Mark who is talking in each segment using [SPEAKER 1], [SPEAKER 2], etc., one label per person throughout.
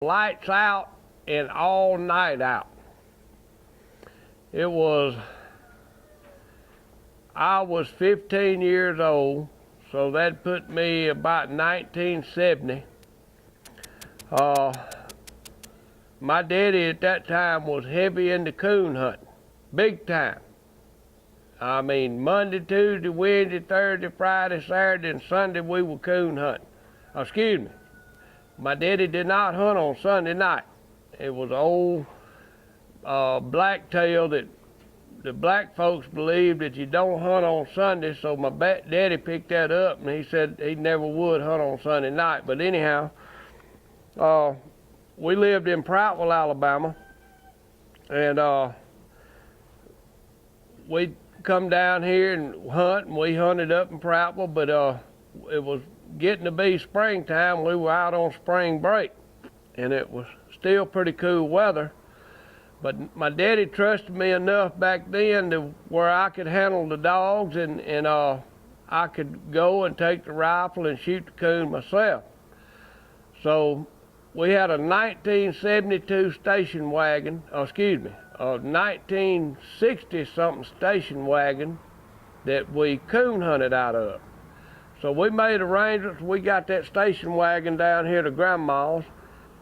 [SPEAKER 1] lights out and all night out. I was 15 years old, so that put me about 1970. My daddy at that time was heavy into coon hunting, big time. I mean, Monday, Tuesday, Wednesday, Thursday, Friday, Saturday, and Sunday we were coon hunting. Excuse me. My daddy did not hunt on Sunday night. It was an old blacktail that the black folks believed that you don't hunt on Sunday, so my daddy picked that up, and he said he never would hunt on Sunday night. But anyhow, we lived in Prattville, Alabama, and we'd come down here and hunt, and we hunted up in Prattville, but it was getting to be springtime. We were out on spring break, and it was still pretty cool weather. But my daddy trusted me enough back then to where I could handle the dogs, and I could go and take the rifle and shoot the coon myself. So we had a 1972 station wagon, a 1960-something station wagon that we coon hunted out of. So we made arrangements. We got that station wagon down here to Grandma's,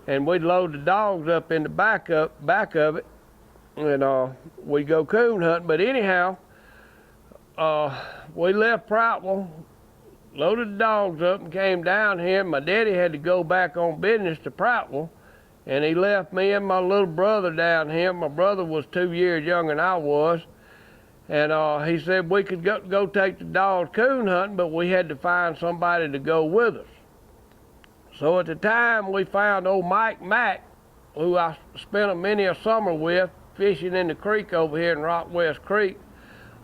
[SPEAKER 1] and we'd load the dogs up in the back of it, and we'd go coon hunting. But anyhow, we left Prattville, loaded the dogs up, and came down here. My daddy had to go back on business to Prattville, and he left me and my little brother down here. My brother was 2 years younger than I was, and he said we could go take the dogs coon hunting, but we had to find somebody to go with us. So at the time, we found old Mike Mack, who I spent many a summer with, fishing in the creek over here in Rock West Creek.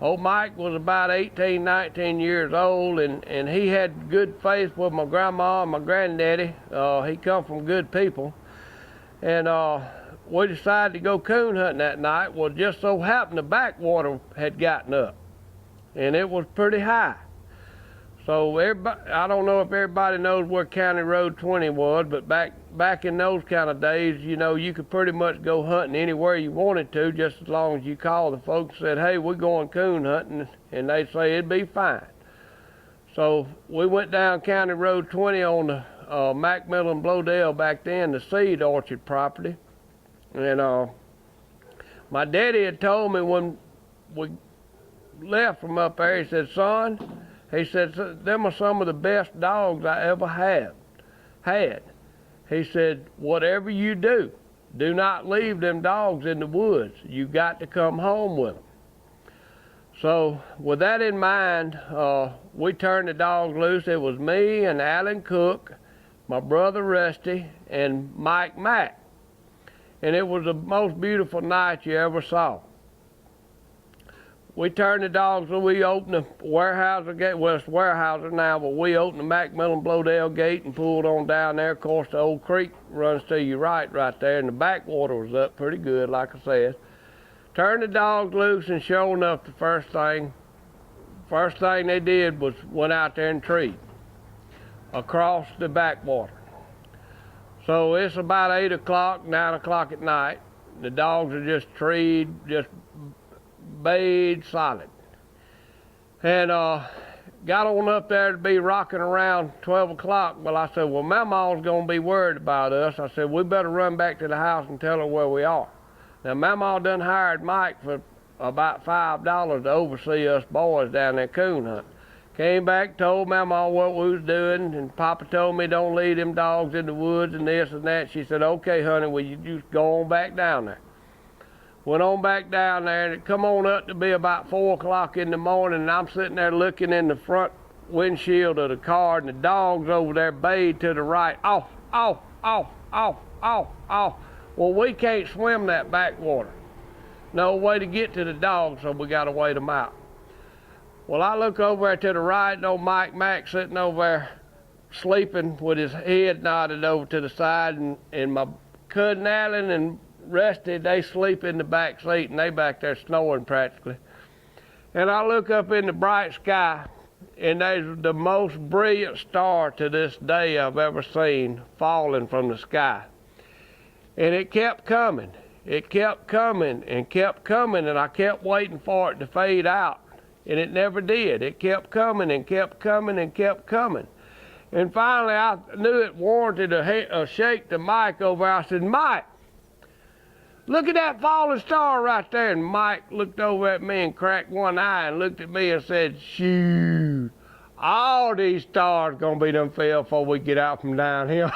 [SPEAKER 1] Old Mike was about 18, 19 years old, and he had good faith with my grandma and my granddaddy. He come from good people. And we decided to go coon hunting that night. Well, just so happened the backwater had gotten up, and it was pretty high. So everybody, I don't know if everybody knows where County Road 20 was, but back in those kind of days, you know, you could pretty much go hunting anywhere you wanted to, just as long as you called the folks and said, hey, we're going coon hunting, and they'd say it'd be fine. So we went down County Road 20 on the Macmillan Blodell back then, the seed orchard property. And my daddy had told me when we left from up there, he said, son, he said, them are some of the best dogs I ever had. He said, whatever you do, do not leave them dogs in the woods. You got to come home with them. So with that in mind, we turned the dogs loose. It was me and Alan Cook, my brother Rusty, and Mike Mack. And it was the most beautiful night you ever saw. We turned the dogs, so we opened the Weyerhaeuser gate. Well, it's Weyerhaeuser now, but we opened the Macmillan Blodell gate and pulled on down there. Of course, the old creek runs to your right there, and the backwater was up pretty good, like I said. Turned the dogs loose, and sure enough, the first thing they did was went out there and treed across the backwater. So it's about 8 o'clock, 9 o'clock at night. The dogs are just treed, just bayed solid. And got on up there to be rocking around 12 o'clock. Well, I said, well, Mama's gonna be worried about us. I said, we better run back to the house and tell her where we are. Now, Mama done hired Mike for about $5 to oversee us boys down there coon hunting. Came back, told Mama what we was doing, and Papa told me don't leave them dogs in the woods and this and that. She said, okay, honey, well, you just go on back down there. Went on back down there, and it come on up to be about 4 o'clock in the morning, and I'm sitting there looking in the front windshield of the car, and the dog's over there bayed to the right. Off, off, off, off, off, off. Well, we can't swim that backwater. No way to get to the dogs, so we got to wait them out. Well, I look over there to the right, and old Mike Mack sitting over there sleeping with his head nodded over to the side, and my cousin Alan and Rusty, they sleep in the back seat, and they back there snoring practically. And I look up in the bright sky, and there's the most brilliant star to this day I've ever seen falling from the sky. And it kept coming. It kept coming and kept coming, and I kept waiting for it to fade out, and it never did. It kept coming and kept coming and kept coming. And finally, I knew it warranted a shake to Mike over. I said, Mike, look at that falling star right there. And Mike looked over at me and cracked one eye and looked at me and said, shoot, all these stars gonna be done fell before we get out from down here.